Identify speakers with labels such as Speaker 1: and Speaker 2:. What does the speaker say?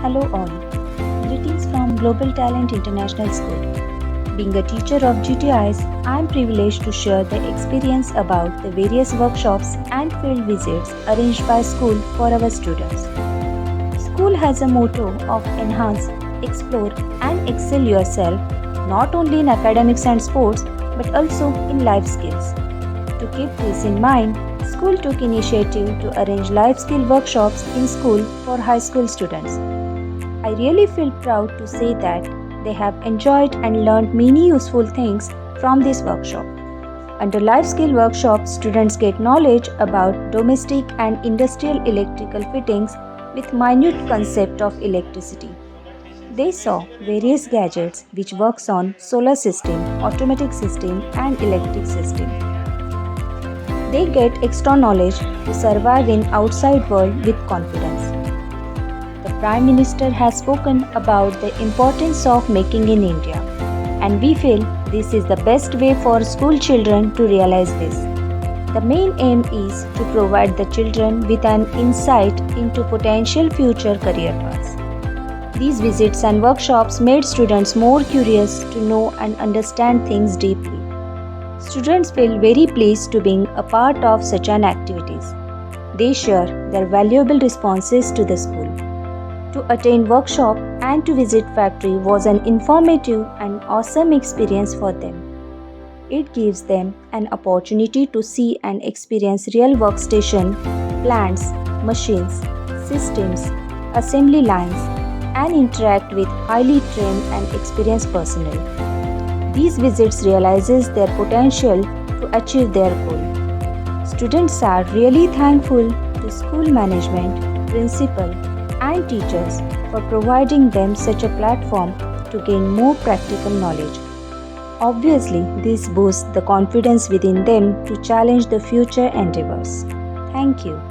Speaker 1: Hello all. Greetings from Global Talent International School. Being a teacher of GTIs, I am privileged to share the experience about the various workshops and field visits arranged by school for our students. School has a motto of enhance, explore and excel yourself not only in academics and sports but also in life skills. To keep this in mind, school took initiative to arrange life skill workshops in school for high school students. I really feel proud to say that they have enjoyed and learned many useful things from this workshop. Under life skill workshops, students get knowledge about domestic and industrial electrical fittings with minute concept of electricity. They saw various gadgets which works on solar system, automatic system and electric system. They get extra knowledge to survive in outside world with confidence. The Prime Minister has spoken about the importance of making in India, and we feel this is the best way for school children to realize this. The main aim is to provide the children with an insight into potential future career paths. These visits and workshops made students more curious to know and understand things deeply. Students feel very pleased to being a part of such an activities. They share their valuable responses to the school. To attend workshop and to visit factory was an informative and awesome experience for them. It gives them an opportunity to see and experience real workstation, plants, machines, systems, assembly lines, and interact with highly trained and experienced personnel. These visits realizes their potential to achieve their goal. Students are really thankful to school management, principal, and teachers for providing them such a platform to gain more practical knowledge. Obviously, this boosts the confidence within them to challenge the future endeavors. Thank you.